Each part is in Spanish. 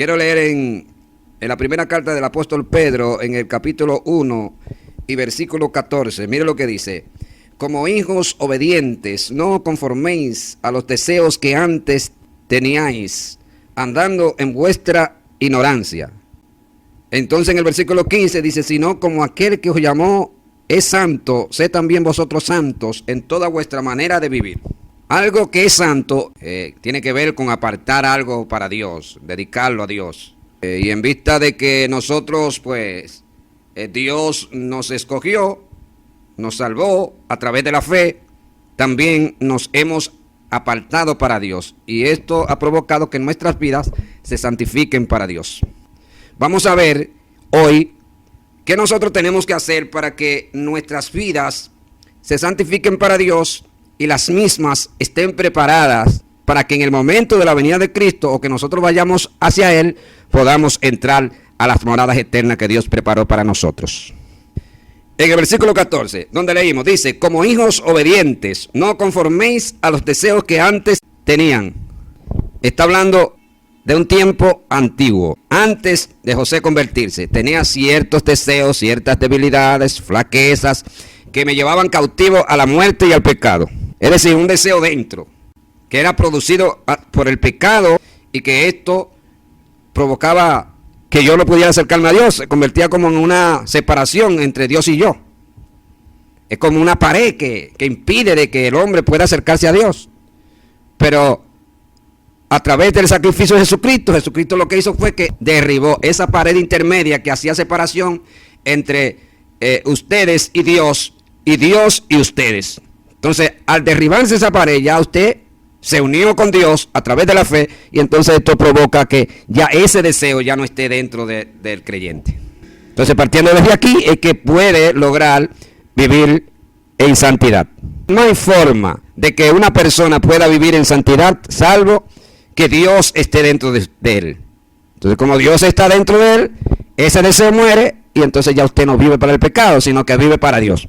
Quiero leer en la primera carta del apóstol Pedro, en el capítulo 1 y versículo 14. Mire lo que dice. Como hijos obedientes, no conforméis a los deseos que antes teníais, andando en vuestra ignorancia. Entonces en el versículo 15 dice, sino como aquel que os llamó es santo, sed también vosotros santos en toda vuestra manera de vivir. Algo que es santo tiene que ver con apartar algo para Dios, dedicarlo a Dios. Y en vista de que nosotros, pues, Dios nos escogió, nos salvó a través de la fe, también nos hemos apartado para Dios. Y esto ha provocado que nuestras vidas se santifiquen para Dios. Vamos a ver hoy qué nosotros tenemos que hacer para que nuestras vidas se santifiquen para Dios y las mismas estén preparadas para que en el momento de la venida de Cristo o que nosotros vayamos hacia Él, podamos entrar a las moradas eternas que Dios preparó para nosotros. En el versículo 14, donde leímos, dice, como hijos obedientes, no conforméis a los deseos que antes tenían. Está hablando de un tiempo antiguo. Antes de José convertirse, tenía ciertos deseos, ciertas debilidades, flaquezas, que me llevaban cautivo a la muerte y al pecado. Es decir, un deseo dentro, que era producido por el pecado y que esto provocaba que yo no pudiera acercarme a Dios. Se convertía como en una separación entre Dios y yo. Es como una pared que impide de que el hombre pueda acercarse a Dios. Pero a través del sacrificio de Jesucristo, Jesucristo lo que hizo fue que derribó esa pared intermedia que hacía separación entre ustedes y Dios y ustedes. Entonces, al derribarse esa pared, ya usted se unió con Dios a través de la fe y entonces esto provoca que ya ese deseo ya no esté dentro del creyente. Entonces, partiendo desde aquí, es que puede lograr vivir en santidad. No hay forma de que una persona pueda vivir en santidad salvo que Dios esté dentro de él. Entonces, como Dios está dentro de él, ese deseo muere y entonces ya usted no vive para el pecado, sino que vive para Dios.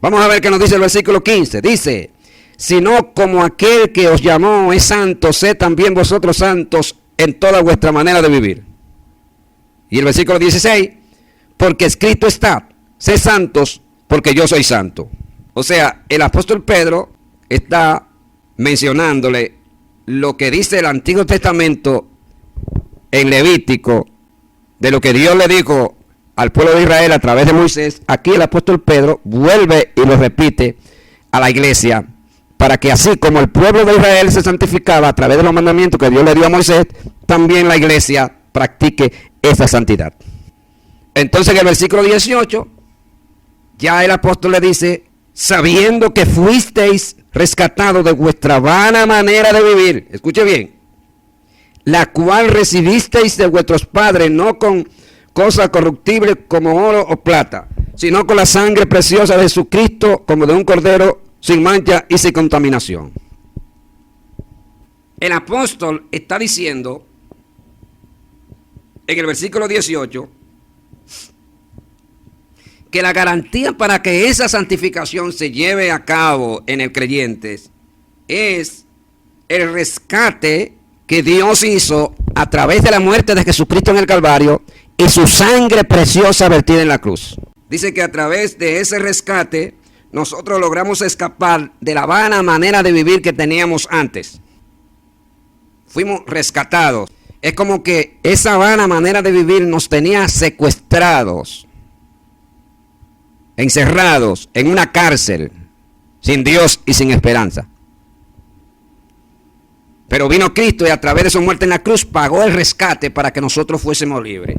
Vamos a ver qué nos dice el versículo 15. Dice, sino como aquel que os llamó es santo, sed también vosotros santos en toda vuestra manera de vivir. Y el versículo 16, porque escrito está, sed santos porque yo soy santo. O sea, el apóstol Pedro está mencionándole lo que dice el Antiguo Testamento en Levítico, de lo que Dios le dijo al pueblo de Israel a través de Moisés. Aquí el apóstol Pedro vuelve y lo repite a la iglesia, para que así como el pueblo de Israel se santificaba a través de los mandamientos que Dios le dio a Moisés, también la iglesia practique esa santidad. Entonces en el versículo 18, ya el apóstol le dice, sabiendo que fuisteis rescatados de vuestra vana manera de vivir, escuche bien, la cual recibisteis de vuestros padres, no con cosas corruptibles como oro o plata, sino con la sangre preciosa de Jesucristo, como de un cordero sin mancha y sin contaminación. El apóstol está diciendo en el versículo 18 que la garantía para que esa santificación se lleve a cabo en el creyente es el rescate que Dios hizo a través de la muerte de Jesucristo en el Calvario y su sangre preciosa vertida en la cruz. Dice que a través de ese rescate nosotros logramos escapar de la vana manera de vivir que teníamos antes. Fuimos rescatados. Es como que esa vana manera de vivir nos tenía secuestrados, encerrados en una cárcel, sin Dios y sin esperanza. Pero vino Cristo y a través de su muerte en la cruz pagó el rescate para que nosotros fuésemos libres.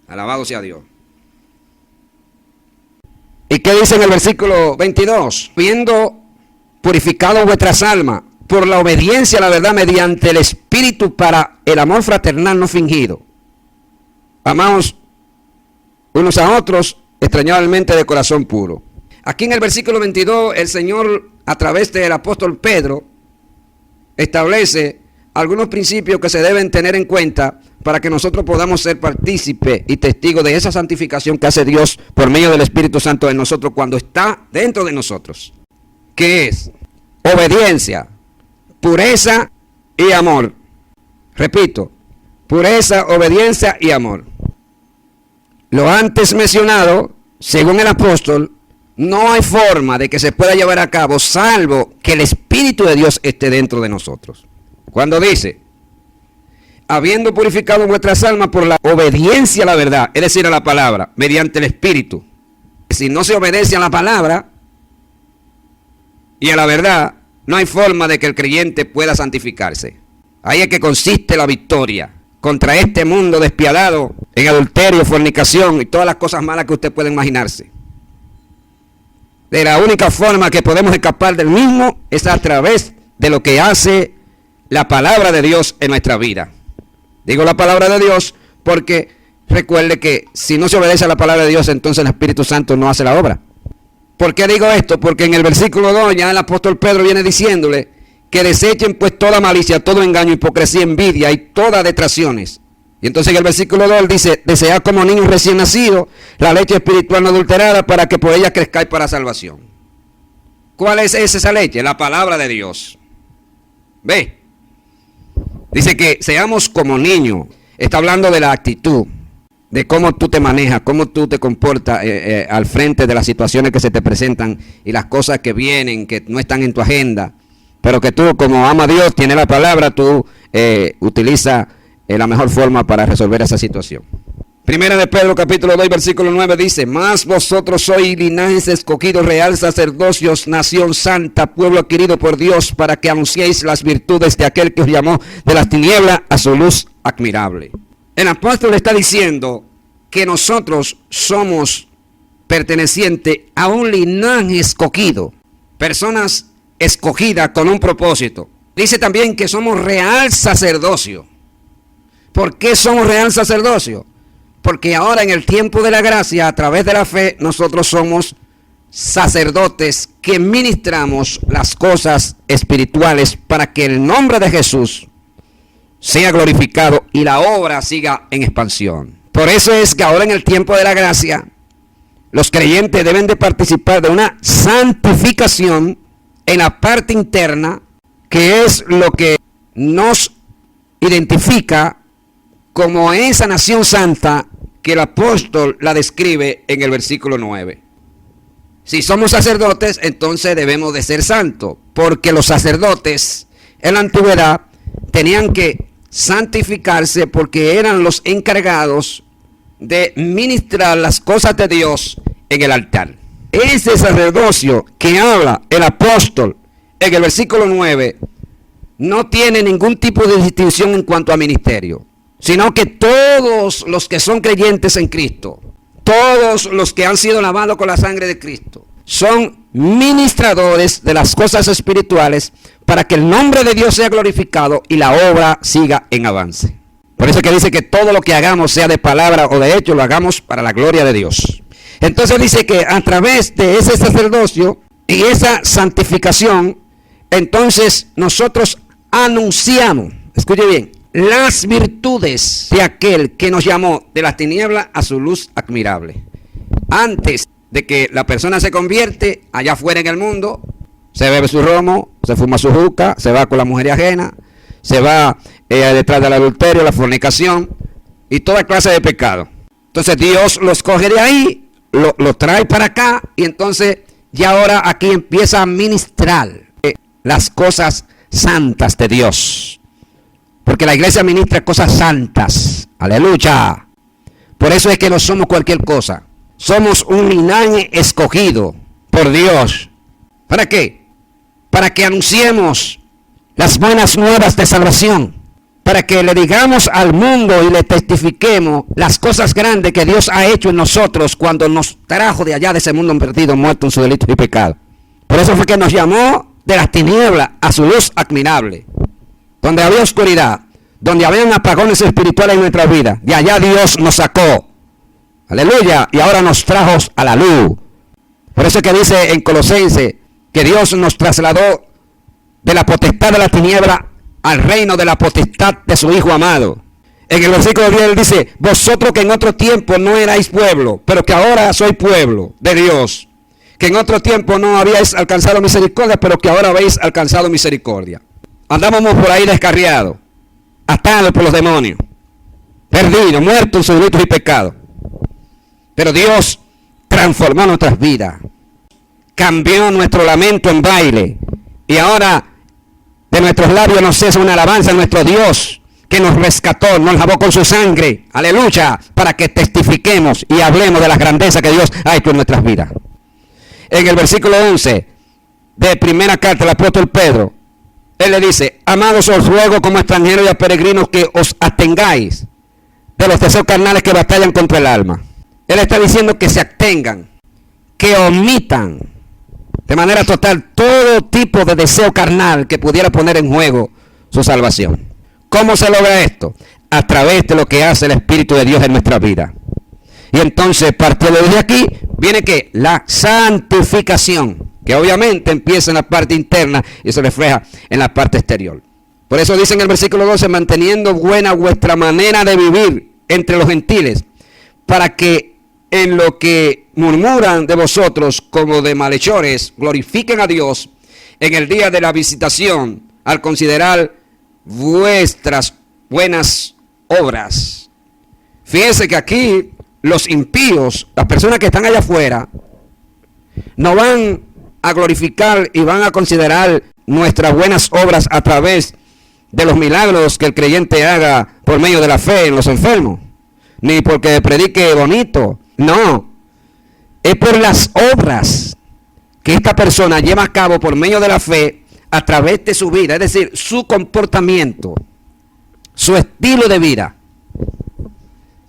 Alabado sea Dios. ¿Y qué dice en el versículo 22? Habiendo purificado vuestras almas por la obediencia a la verdad mediante el Espíritu para el amor fraternal no fingido. Amaos unos a otros extrañablemente de corazón puro. Aquí en el versículo 22 el Señor a través del apóstol Pedro establece algunos principios que se deben tener en cuenta para que nosotros podamos ser partícipes y testigos de esa santificación que hace Dios por medio del Espíritu Santo en nosotros cuando está dentro de nosotros. ¿Qué es? Obediencia, pureza y amor. Repito, pureza, obediencia y amor. Lo antes mencionado, según el apóstol, no hay forma de que se pueda llevar a cabo salvo que el Espíritu de Dios esté dentro de nosotros. Cuando dice, habiendo purificado vuestras almas por la obediencia a la verdad, es decir, a la palabra, mediante el Espíritu. Si no se obedece a la palabra y a la verdad, no hay forma de que el creyente pueda santificarse. Ahí es que consiste la victoria contra este mundo despiadado en adulterio, fornicación y todas las cosas malas que usted puede imaginarse. De la única forma que podemos escapar del mismo es a través de lo que hace la palabra de Dios en nuestra vida. Digo la palabra de Dios porque recuerde que si no se obedece a la palabra de Dios, entonces el Espíritu Santo no hace la obra. ¿Por qué digo esto? Porque en el versículo 2 ya el apóstol Pedro viene diciéndole que desechen pues toda malicia, todo engaño, hipocresía, envidia y todas detracciones. Y entonces en el versículo 2 él dice, desead como niños recién nacidos la leche espiritual no adulterada para que por ella crezcáis para salvación. ¿Cuál es esa leche? La palabra de Dios. ¿Ve? Dice que seamos como niños. Está hablando de la actitud, de cómo tú te manejas, cómo tú te comportas al frente de las situaciones que se te presentan y las cosas que vienen, que no están en tu agenda, pero que tú, como ama a Dios, tienes la palabra, tú utilizas la mejor forma para resolver esa situación. Primera de Pedro, capítulo 2, versículo 9 dice, mas vosotros sois linaje escogido, real sacerdocio, nación santa, pueblo adquirido por Dios, para que anunciéis las virtudes de aquel que os llamó de las tinieblas a su luz admirable. El apóstol está diciendo que nosotros somos pertenecientes a un linaje escogido, personas escogidas con un propósito. Dice también que somos real sacerdocio. ¿Por qué somos real sacerdocio? Porque ahora en el tiempo de la gracia, a través de la fe, nosotros somos sacerdotes que ministramos las cosas espirituales para que el nombre de Jesús sea glorificado y la obra siga en expansión. Por eso es que ahora en el tiempo de la gracia, los creyentes deben de participar de una santificación en la parte interna, que es lo que nos identifica como esa nación santa que el apóstol la describe en el versículo 9. Si somos sacerdotes, entonces debemos de ser santos, porque los sacerdotes en la antigüedad tenían que santificarse porque eran los encargados de ministrar las cosas de Dios en el altar. Ese sacerdocio que habla el apóstol en el versículo 9 no tiene ningún tipo de distinción en cuanto a ministerio, sino que todos los que son creyentes en Cristo, todos los que han sido lavados con la sangre de Cristo, son ministradores de las cosas espirituales para que el nombre de Dios sea glorificado y la obra siga en avance. Por eso es que dice que todo lo que hagamos, sea de palabra o de hecho, lo hagamos para la gloria de Dios. Entonces dice que a través de ese sacerdocio y esa santificación, entonces nosotros anunciamos, escuche bien, las virtudes de aquel que nos llamó de las tinieblas a su luz admirable. Antes de que la persona se convierte, allá afuera en el mundo, se bebe su romo, se fuma su juca, se va con la mujer ajena, se va detrás del adulterio, la fornicación y toda clase de pecado. Entonces Dios los coge de ahí, lo trae para acá y entonces ya ahora aquí empieza a ministrar las cosas santas de Dios. Porque la iglesia ministra cosas santas. Aleluya. Por eso es que no somos cualquier cosa. Somos un linaje escogido por Dios. ¿Para qué? Para que anunciemos las buenas nuevas de salvación. Para que le digamos al mundo y le testifiquemos las cosas grandes que Dios ha hecho en nosotros cuando nos trajo de allá de ese mundo perdido, muerto en su delito y pecado. Por eso fue que nos llamó de las tinieblas a su luz admirable. Donde había oscuridad, donde habían apagones espirituales en nuestra vida, de allá Dios nos sacó. Aleluya. Y ahora nos trajo a la luz. Por eso es que dice en Colosenses que Dios nos trasladó de la potestad de la tiniebla al reino de la potestad de su Hijo amado. En el versículo 10 él dice, vosotros que en otro tiempo no erais pueblo, pero que ahora sois pueblo de Dios. Que en otro tiempo no habíais alcanzado misericordia, pero que ahora habéis alcanzado misericordia. Andábamos por ahí descarriados, atados por los demonios. perdidos, muertos en sus delitos y pecados. Pero Dios transformó nuestras vidas, cambió nuestro lamento en baile, y ahora de nuestros labios no cesa una alabanza a nuestro Dios, que nos rescató, nos lavó con su sangre, aleluya, para que testifiquemos y hablemos de las grandezas que Dios ha hecho en nuestras vidas. En el versículo 11 de primera carta del apóstol Pedro, él le dice: amados, os ruego como extranjeros y a peregrinos que os abstengáis de los deseos carnales que batallan contra el alma. Él está diciendo que se abstengan, que omitan de manera total todo tipo de deseo carnal que pudiera poner en juego su salvación. ¿Cómo se logra esto? A través de lo que hace el Espíritu de Dios en nuestra vida. Y entonces, partiendo desde aquí, viene que la santificación, que obviamente empieza en la parte interna y se refleja en la parte exterior. Por eso dice en el versículo 12: manteniendo buena vuestra manera de vivir entre los gentiles, para que en lo que murmuran de vosotros como de malhechores, glorifiquen a Dios en el día de la visitación, al considerar vuestras buenas obras. Fíjense que aquí los impíos, las personas que están allá afuera, no van a glorificar y van a considerar nuestras buenas obras a través de los milagros que el creyente haga por medio de la fe en los enfermos, ni porque predique bonito. No, es por las obras que esta persona lleva a cabo por medio de la fe a través de su vida, es decir, su comportamiento, su estilo de vida.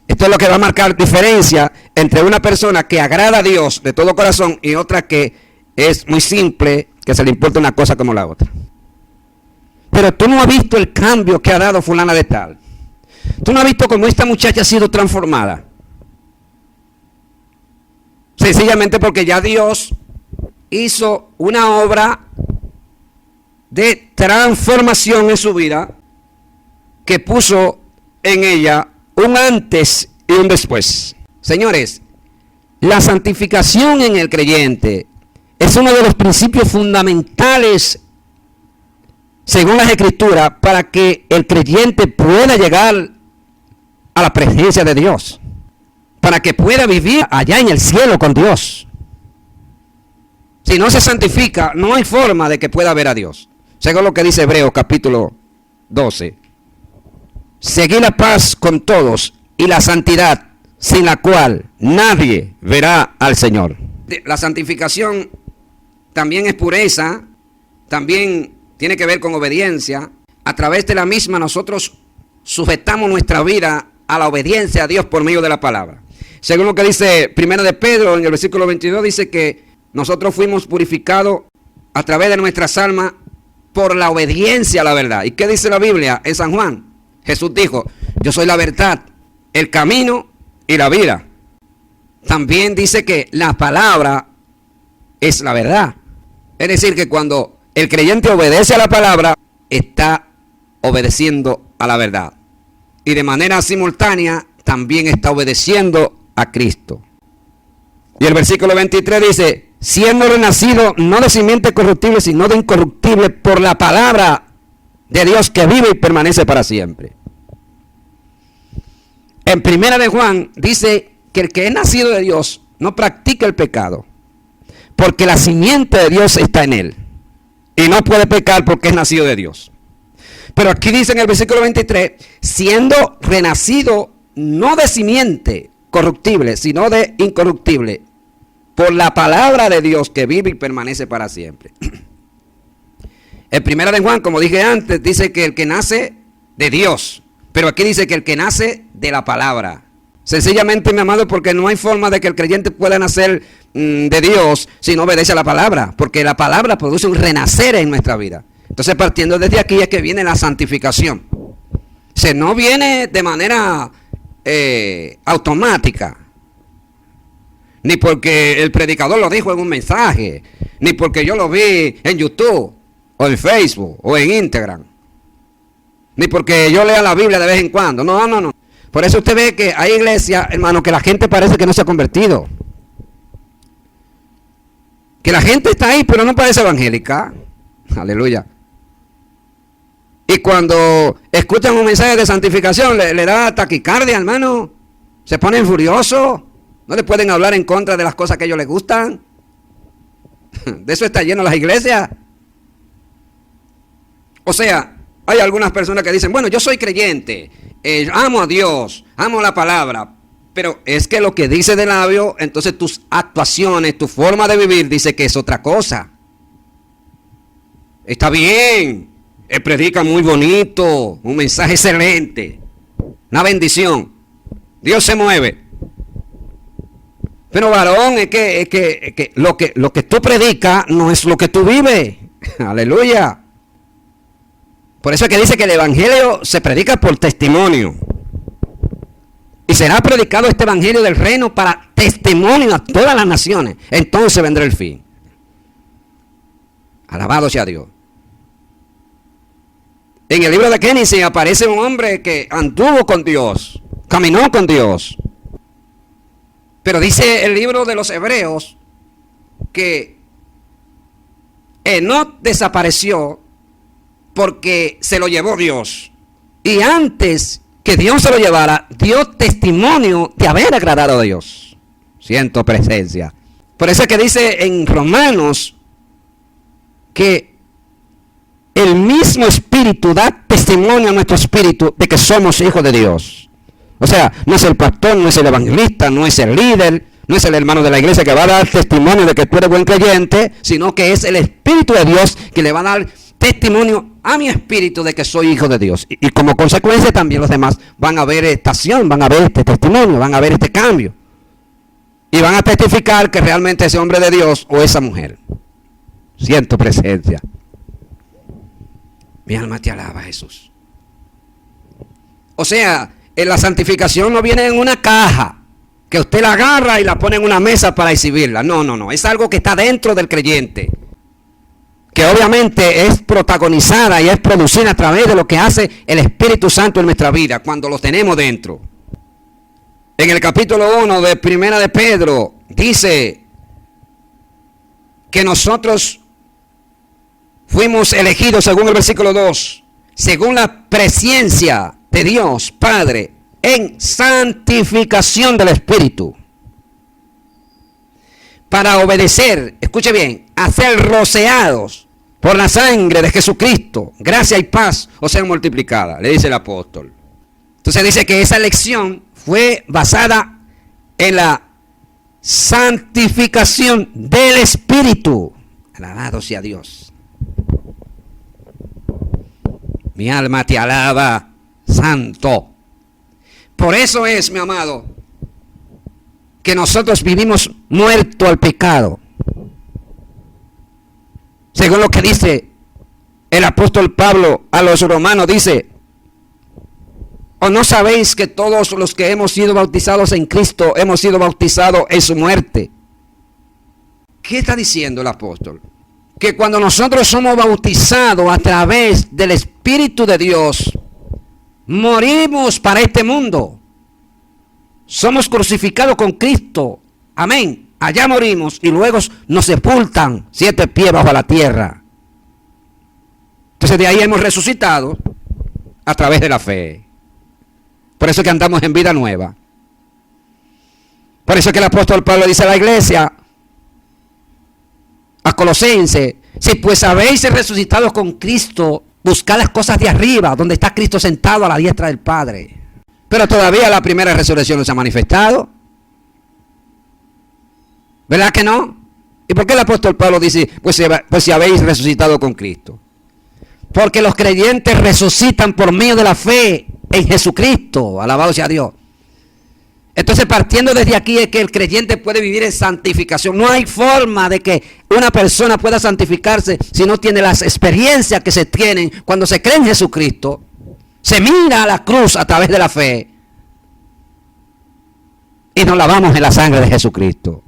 Esto es lo que va a marcar diferencia entre una persona que agrada a Dios de todo corazón y otra que es muy simple, que se le importa una cosa como la otra. Pero tú no has visto el cambio que ha dado fulana de tal. Tú no has visto cómo esta muchacha ha sido transformada. Sencillamente porque ya Dios hizo una obra de transformación en su vida, que puso en ella un antes y un después. Señores, la santificación en el creyente es uno de los principios fundamentales, según las Escrituras, para que el creyente pueda llegar a la presencia de Dios, para que pueda vivir allá en el cielo con Dios. Si no se santifica, no hay forma de que pueda ver a Dios. Según lo que dice Hebreos capítulo 12. Seguid la paz con todos y la santidad, sin la cual nadie verá al Señor. La santificación también es pureza, también tiene que ver con obediencia. A través de la misma nosotros sujetamos nuestra vida a la obediencia a Dios por medio de la palabra. Según lo que dice Primera de Pedro en el versículo 22, dice que nosotros fuimos purificados a través de nuestras almas por la obediencia a la verdad. ¿Y qué dice la Biblia en San Juan? Jesús dijo: yo soy la verdad, el camino y la vida. También dice que la palabra es la verdad. Es decir, que cuando el creyente obedece a la palabra, está obedeciendo a la verdad. Y de manera simultánea también está obedeciendo a Cristo. Y el versículo 23 dice: siendo renacido no de simiente corruptible, sino de incorruptible, por la palabra de Dios que vive y permanece para siempre. En Primera de Juan dice que el que es nacido de Dios no practica el pecado, porque la simiente de Dios está en él, y no puede pecar porque es nacido de Dios. Pero aquí dice en el versículo 23, siendo renacido no de simiente corruptible, sino de incorruptible, por la palabra de Dios que vive y permanece para siempre. En Primera de Juan, como dije antes, dice que el que nace de Dios, pero aquí dice que el que nace de la palabra. Sencillamente, mi amado, porque no hay forma de que el creyente pueda nacer de Dios si no obedece a la palabra, porque la palabra produce un renacer en nuestra vida. Entonces, partiendo desde aquí es que viene la santificación. O sea, no viene de manera automática, ni porque el predicador lo dijo en un mensaje, ni porque yo lo vi en YouTube, o en Facebook, o en Instagram, ni porque yo lea la Biblia de vez en cuando. No. Por eso usted ve que hay iglesias, hermano, que la gente parece que no se ha convertido. Que la gente está ahí, pero no parece evangélica. Aleluya. Y cuando escuchan un mensaje de santificación, le da taquicardia, hermano. Se ponen furiosos. No le pueden hablar en contra de las cosas que a ellos les gustan. De eso está lleno las iglesias. O sea, hay algunas personas que dicen, bueno, yo soy creyente, amo a Dios, amo la palabra, pero es que lo que dice de labio, entonces tus actuaciones, tu forma de vivir dice que es otra cosa. Está bien, él predica muy bonito, un mensaje excelente, una bendición, Dios se mueve. Pero varón, es que lo que tú predicas no es lo que tú vives. Aleluya. Por eso es que dice que el evangelio se predica por testimonio. Y será predicado este evangelio del reino para testimonio a todas las naciones. Entonces vendrá el fin. Alabado sea Dios. En el libro de Génesis aparece un hombre que anduvo con Dios, caminó con Dios. Pero dice el libro de los Hebreos que Enoc desapareció porque se lo llevó Dios. Y antes que Dios se lo llevara, dio testimonio de haber agradado a Dios. Siento presencia. Por eso es que dice en Romanos que el mismo Espíritu da testimonio a nuestro espíritu de que somos hijos de Dios. O sea, no es el pastor, no es el evangelista, no es el líder, no es el hermano de la iglesia que va a dar testimonio de que tú eres buen creyente, sino que es el Espíritu de Dios que le va a dar testimonio a mi espíritu de que soy hijo de Dios. Y como consecuencia también los demás van a ver esta acción, van a ver este testimonio, van a ver este cambio. Y van a testificar que realmente ese hombre de Dios o esa mujer. Siento presencia. Mi alma te alaba, Jesús. O sea, la santificación no viene en una caja que usted la agarra y la pone en una mesa para exhibirla. No. Es algo que está dentro del creyente, que obviamente es protagonizada y es producida a través de lo que hace el Espíritu Santo en nuestra vida cuando lo tenemos dentro. En el capítulo 1 de Primera de Pedro dice que nosotros fuimos elegidos, según el versículo 2, según la presencia de Dios Padre en santificación del Espíritu, para obedecer, escuche bien, a ser rociados por la sangre de Jesucristo, gracia y paz os sean multiplicadas, le dice el apóstol. Entonces dice que esa elección fue basada en la santificación del Espíritu. Alabado sea Dios. Mi alma te alaba, Santo. Por eso es, mi amado, que nosotros vivimos muerto al pecado. Según lo que dice el apóstol Pablo a los romanos, dice: ¿o no sabéis que todos los que hemos sido bautizados en Cristo hemos sido bautizados en su muerte? ¿Qué está diciendo el apóstol? Que cuando nosotros somos bautizados a través del Espíritu de Dios, morimos para este mundo. Somos crucificados con Cristo. Amén. Allá morimos y luego nos sepultan 7 pies bajo la tierra. Entonces de ahí hemos resucitado a través de la fe. Por eso es que andamos en vida nueva. Por eso es que el apóstol Pablo dice a la iglesia, a Colosenses: si pues habéis resucitado con Cristo, buscad las cosas de arriba, donde está Cristo sentado a la diestra del Padre. Pero todavía la primera resurrección no se ha manifestado. ¿Verdad que no? ¿Y por qué el apóstol Pablo dice, pues si habéis resucitado con Cristo? Porque los creyentes resucitan por medio de la fe en Jesucristo. Alabado sea Dios. Entonces, partiendo desde aquí es que el creyente puede vivir en santificación. No hay forma de que una persona pueda santificarse si no tiene las experiencias que se tienen cuando se cree en Jesucristo. Se mira a la cruz a través de la fe y nos lavamos en la sangre de Jesucristo.